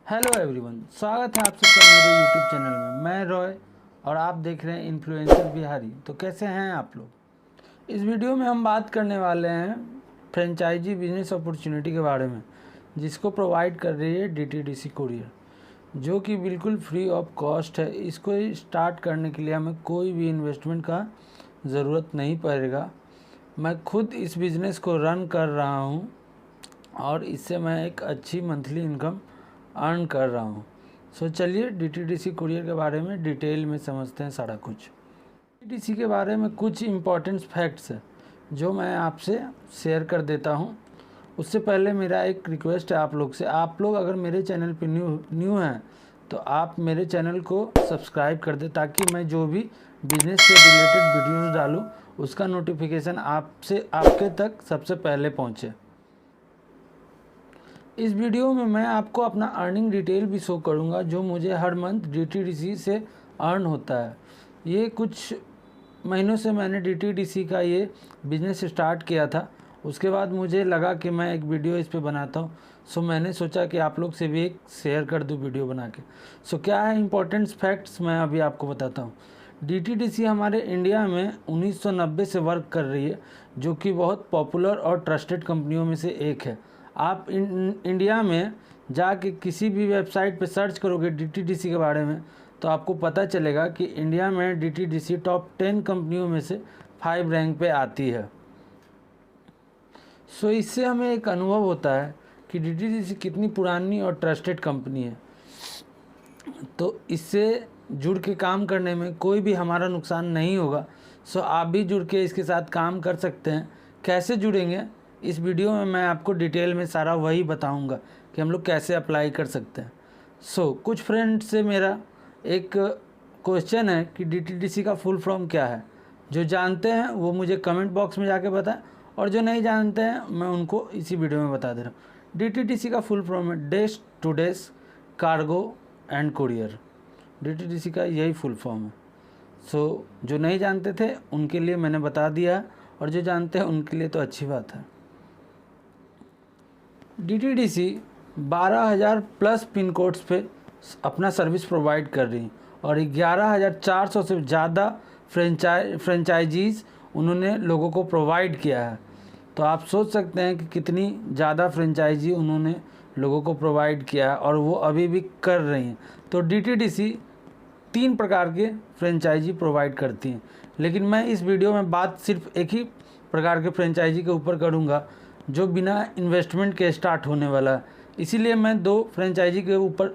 Hello everyone, स्वागत है आप सबका मेरे यूट्यूब चैनल में। मैं रॉय और आप देख रहे हैं इन्फ्लुएंसर बिहारी। तो कैसे हैं आप लोग? इस वीडियो में हम बात करने वाले हैं फ्रेंचाइजी बिजनेस अपॉर्चुनिटी के बारे में, जिसको प्रोवाइड कर रही है डीटीडीसी कुरियर, जो कि बिल्कुल फ्री ऑफ कॉस्ट है। इसको स्टार्ट करने के लिए हमें कोई भी इन्वेस्टमेंट का ज़रूरत नहीं पड़ेगा। मैं खुद इस बिज़नेस को रन कर रहा हूँ और इससे मैं एक अच्छी मंथली इनकम अर्न कर रहा हूँ। सो चलिए डीटीडीसी कुरियर के बारे में डिटेल में समझते हैं सारा कुछ। डीटीडीसी के बारे में कुछ इम्पोर्टेंट फैक्ट्स है जो मैं आपसे शेयर कर देता हूँ। उससे पहले मेरा एक रिक्वेस्ट है आप लोग से, आप लोग अगर मेरे चैनल पे न्यू हैं तो आप मेरे चैनल को सब्सक्राइब कर दें, ताकि मैं जो भी बिजनेस से रिलेटेड वीडियोस डालूँ उसका नोटिफिकेशन आपके तक सबसे पहले पहुँचे। इस वीडियो में मैं आपको अपना अर्निंग डिटेल भी शो करूंगा, जो मुझे हर मंथ डीटीडीसी से अर्न होता है। ये कुछ महीनों से मैंने डीटीडीसी का ये बिज़नेस स्टार्ट किया था। उसके बाद मुझे लगा कि मैं एक वीडियो इस पे बनाता हूँ। सो मैंने सोचा कि आप लोग से भी एक शेयर कर दूँ वीडियो बना के। सो क्या है इम्पोर्टेंट फैक्ट्स, मैं अभी आपको बताता हूँ। डीटीडीसी हमारे इंडिया में 1990 से वर्क कर रही है, जो कि बहुत पॉपुलर और ट्रस्टेड कंपनियों में से एक है। आप इंडिया में जाके किसी भी वेबसाइट पे सर्च करोगे डीटीडीसी के बारे में तो आपको पता चलेगा कि इंडिया में डीटीडीसी टॉप 10 कंपनियों में से 5 रैंक पे आती है। सो इससे हमें एक अनुभव होता है कि डीटीडीसी कितनी पुरानी और ट्रस्टेड कंपनी है। तो इससे जुड़ के काम करने में कोई भी हमारा नुकसान नहीं होगा। सो आप भी जुड़ के इसके साथ काम कर सकते हैं। कैसे जुड़ेंगे, इस वीडियो में मैं आपको डिटेल में सारा वही बताऊंगा कि हम लोग कैसे अप्लाई कर सकते हैं। कुछ फ्रेंड से मेरा एक क्वेश्चन है कि डीटीडीसी का फुल फॉर्म क्या है। जो जानते हैं वो मुझे कमेंट बॉक्स में जाके बताएं, और जो नहीं जानते हैं मैं उनको इसी वीडियो में बता दे रहा हूँ। डीटीडीसी का फुल फॉर्म है desk to desk cargo and courier. DTDC का यही फुल फॉर्म है। जो नहीं जानते थे उनके लिए मैंने बता दिया, और जो जानते हैं उनके लिए तो अच्छी बात है। डीटीडीसी 12,000 प्लस पिन कोड्स पे अपना सर्विस प्रोवाइड कर रही है, और 11,400 से ज़्यादा फ्रेंचाइजीज़ उन्होंने लोगों को प्रोवाइड किया है। तो आप सोच सकते हैं कि कितनी ज़्यादा फ्रेंचाइजी उन्होंने लोगों को प्रोवाइड किया है, और वो अभी भी कर रही हैं। तो डीटीडीसी 3 प्रकार के फ्रेंचाइजी प्रोवाइड करती हैं, लेकिन मैं इस वीडियो में बात सिर्फ एक ही प्रकार के फ्रेंचाइजी के ऊपर करूँगा, जो बिना इन्वेस्टमेंट के स्टार्ट होने वाला है। इसीलिए मैं 2 फ्रेंचाइजी के ऊपर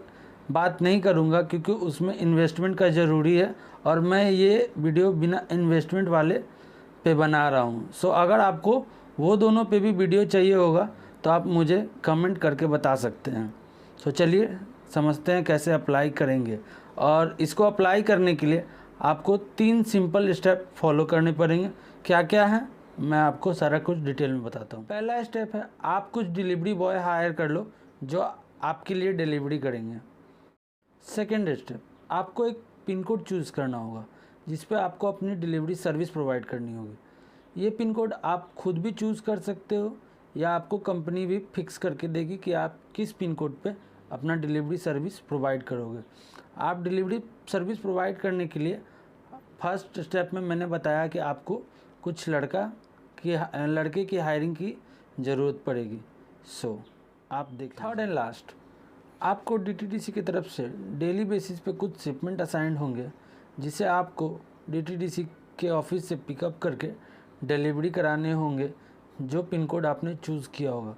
बात नहीं करूंगा, क्योंकि उसमें इन्वेस्टमेंट का ज़रूरी है, और मैं ये वीडियो बिना इन्वेस्टमेंट वाले पे बना रहा हूँ। अगर आपको वो दोनों पे भी वीडियो चाहिए होगा तो आप मुझे कमेंट करके बता सकते हैं। चलिए समझते हैं कैसे अप्लाई करेंगे। और इसको अप्लाई करने के लिए आपको 3 सिंपल स्टेप फॉलो करने पड़ेंगे। क्या क्या है मैं आपको सारा कुछ डिटेल में बताता हूँ। पहला स्टेप है, आप कुछ डिलीवरी बॉय हायर कर लो जो आपके लिए डिलीवरी करेंगे। सेकेंड स्टेप, आपको एक पिन कोड चूज़ करना होगा जिस पे आपको अपनी डिलीवरी सर्विस प्रोवाइड करनी होगी। ये पिन कोड आप खुद भी चूज़ कर सकते हो, या आपको कंपनी भी फिक्स करके देगी कि आप किस पिन कोड पे अपना डिलीवरी सर्विस प्रोवाइड करोगे। आप डिलीवरी सर्विस प्रोवाइड करने के लिए फर्स्ट स्टेप में मैंने बताया कि आपको कुछ लड़के की हायरिंग की ज़रूरत पड़ेगी। आप देख। थर्ड एंड लास्ट, आपको डीटीडीसी की तरफ से डेली बेसिस पे कुछ शिपमेंट असाइंड होंगे, जिसे आपको डीटीडीसी के ऑफिस से पिकअप करके डिलीवरी कराने होंगे जो पिन कोड आपने चूज़ किया होगा।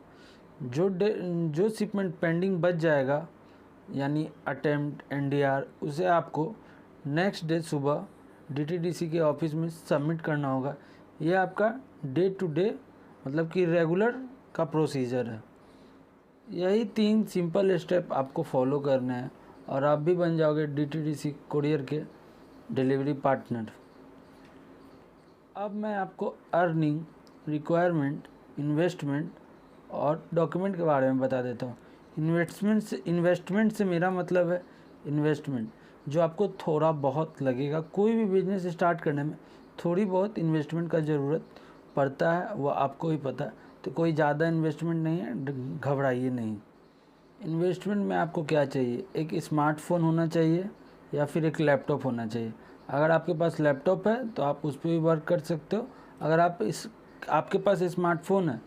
जो शिपमेंट पेंडिंग बच जाएगा, यानी अटेम्प्ट एनडीआर, उसे आपको नेक्स्ट डे सुबह डीटीडीसी के ऑफिस में सबमिट करना होगा। यह आपका डे टू डे मतलब कि रेगुलर का प्रोसीजर है। यही 3 सिंपल स्टेप आपको फॉलो करने हैं, और आप भी बन जाओगे डीटीडीसी कुरियर के डिलीवरी पार्टनर। अब मैं आपको अर्निंग, रिक्वायरमेंट, इन्वेस्टमेंट और डॉक्यूमेंट के बारे में बता देता हूँ। इन्वेस्टमेंट से मेरा मतलब है इन्वेस्टमेंट जो आपको थोड़ा बहुत लगेगा। कोई भी बिजनेस स्टार्ट करने में थोड़ी बहुत इन्वेस्टमेंट का ज़रूरत पड़ता है, वो आपको ही पता है। तो कोई ज़्यादा इन्वेस्टमेंट नहीं है, घबराइए नहीं। इन्वेस्टमेंट में आपको क्या चाहिए, एक स्मार्टफोन होना चाहिए या फिर एक लैपटॉप होना चाहिए। अगर आपके पास लैपटॉप है तो आप उस पर भी वर्क कर सकते हो। अगर आपके पास स्मार्टफोन है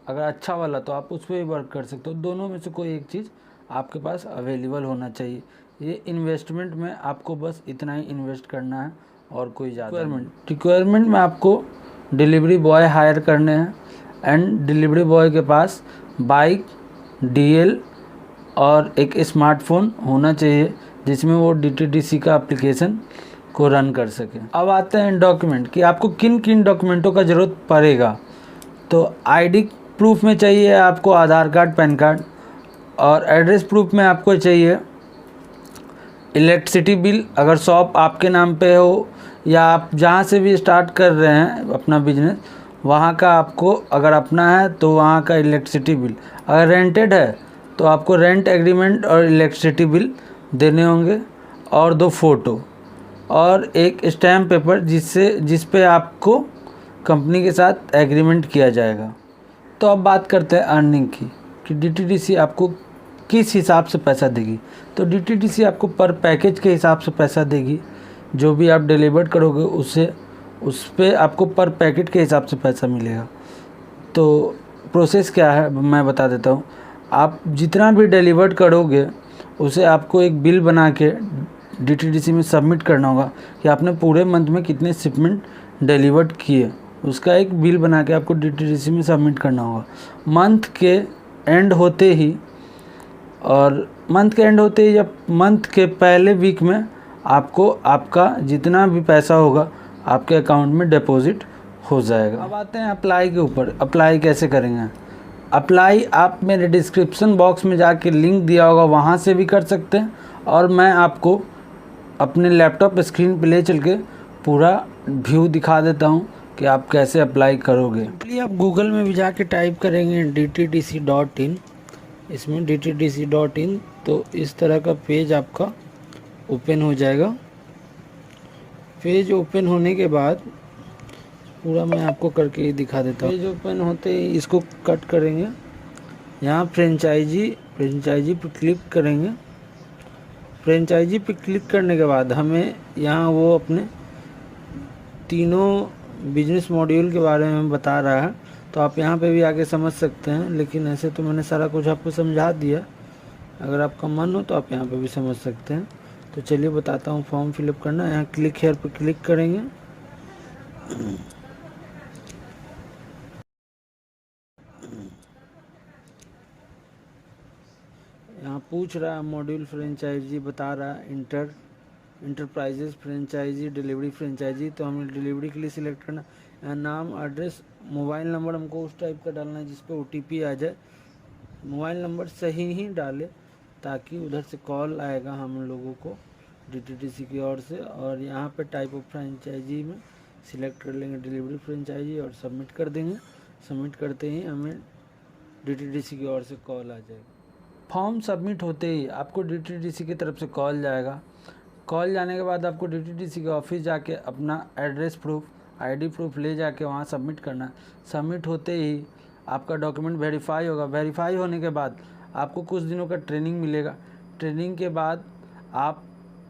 अगर अच्छा वाला तो आप उस पर भी वर्क कर सकते हो। दोनों में से कोई एक चीज़ आपके पास अवेलेबल होना चाहिए। ये इन्वेस्टमेंट में आपको बस इतना ही इन्वेस्ट करना है और कोई ज़्यादा रिक्वायरमेंट में आपको डिलीवरी बॉय हायर करने हैं एंड डिलीवरी बॉय के पास बाइक, डीएल और एक स्मार्टफोन होना चाहिए जिसमें वो DTDC का एप्लीकेशन को रन कर सके। अब आते हैं डॉक्यूमेंट कि आपको किन किन डॉक्यूमेंटों का ज़रूरत पड़ेगा। तो आईडी प्रूफ में चाहिए आपको आधार कार्ड, पैन कार्ड, और एड्रेस प्रूफ में आपको चाहिए इलेक्ट्रिसिटी बिल अगर शॉप आपके नाम पे हो या आप जहाँ से भी स्टार्ट कर रहे हैं अपना बिजनेस वहाँ का आपको अगर अपना है तो वहाँ का इलेक्ट्रिसिटी बिल। अगर रेंटेड है तो आपको रेंट एग्रीमेंट और इलेक्ट्रिसिटी बिल देने होंगे और 2 फ़ोटो और एक स्टैम्प पेपर जिस पे आपको कंपनी के साथ एग्रीमेंट किया जाएगा। तो अब बात करते हैं अर्निंग की कि DTDC आपको किस हिसाब से पैसा देगी। तो DTDC आपको पर पैकेज के हिसाब से पैसा देगी। जो भी आप डिलीवर करोगे उस पर आपको पर पैकेट के हिसाब से पैसा मिलेगा। तो प्रोसेस क्या है मैं बता देता हूँ। आप जितना भी डिलीवर करोगे उसे आपको एक बिल बना के DTDC में सबमिट करना होगा कि आपने पूरे मंथ में कितने शिपमेंट डिलीवर्ड किए। उसका एक बिल बना के आपको DTDC में सबमिट करना होगा। मंथ के एंड होते ही या मंथ के पहले वीक में आपको आपका जितना भी पैसा होगा आपके अकाउंट में डिपॉजिट हो जाएगा। अब आते हैं अप्लाई के ऊपर। अप्लाई कैसे करेंगे? अप्लाई आप मेरे डिस्क्रिप्शन बॉक्स में जाके लिंक दिया होगा वहाँ से भी कर सकते हैं और मैं आपको अपने लैपटॉप स्क्रीन पे ले चल के पूरा व्यू दिखा देता हूँ कि आप कैसे अप्लाई करोगे। इसलिए आप गूगल में भी जाके टाइप करेंगे DTDC.in, इसमें DTDC.in, तो इस तरह का पेज आपका ओपन हो जाएगा। पेज ओपन होने के बाद पूरा मैं आपको करके ही दिखा देता हूँ। पेज ओपन होते ही इसको कट करेंगे, यहाँ फ्रेंचाइजी पे क्लिक करेंगे। फ्रेंचाइजी पे क्लिक करने के बाद हमें यहाँ वो अपने तीनों बिजनेस मॉड्यूल के बारे में बता रहा है, तो आप यहाँ पे भी आके समझ सकते हैं। लेकिन ऐसे तो मैंने सारा कुछ आपको समझा दिया, अगर आपका मन हो तो आप यहाँ पे भी समझ सकते हैं। तो चलिए बताता हूँ। फॉर्म फिलअप करना, यहाँ क्लिक हेयर पे क्लिक करेंगे। यहाँ पूछ रहा है मॉड्यूल फ्रेंचाइजी, बता रहा है इंटरप्राइजेज फ्रेंचाइजी, डिलीवरी फ्रेंचाइजी, तो हमें डिलीवरी के लिए सिलेक्ट करना। यहाँ नाम, एड्रेस, मोबाइल नंबर हमको उस टाइप का डालना है जिस पे OTP आ जाए। मोबाइल नंबर सही ही डाले ताकि उधर से कॉल आएगा हम लोगों को DTDC की ओर से। और यहाँ पे टाइप ऑफ फ्रेंचाइजी में सिलेक्ट कर लेंगे डिलीवरी फ्रेंचाइजी और सबमिट कर देंगे। सबमिट करते ही हमें DTDC की ओर से कॉल आ जाएगा। फॉर्म सबमिट होते ही आपको DTDC की तरफ से कॉल जाएगा। कॉल जाने के बाद आपको DTDC के ऑफिस जाके अपना एड्रेस प्रूफ, ID प्रूफ ले जाके वहाँ सबमिट करना है। सबमिट होते ही आपका डॉक्यूमेंट वेरीफाई होगा। वेरीफाई होने के बाद आपको कुछ दिनों का ट्रेनिंग मिलेगा। ट्रेनिंग के बाद आप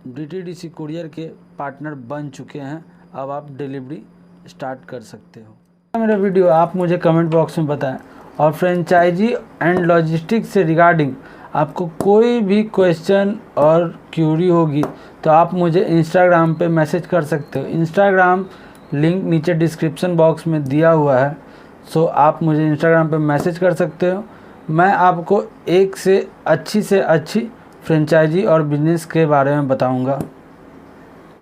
DTDC कुरियर के पार्टनर बन चुके हैं। अब आप डिलीवरी स्टार्ट कर सकते हो। मेरा वीडियो आप मुझे कमेंट बॉक्स में बताएं। और फ्रेंचाइजी एंड लॉजिस्टिक्स से रिगार्डिंग आपको कोई भी क्वेश्चन और क्यूरी होगी तो आप मुझे इंस्टाग्राम पे मैसेज कर सकते हो। इंस्टाग्राम लिंक नीचे डिस्क्रिप्शन बॉक्स में दिया हुआ है, सो आप मुझे इंस्टाग्राम पे मैसेज कर सकते हो। मैं आपको एक से अच्छी फ्रेंचाइजी और बिजनेस के बारे में बताऊंगा।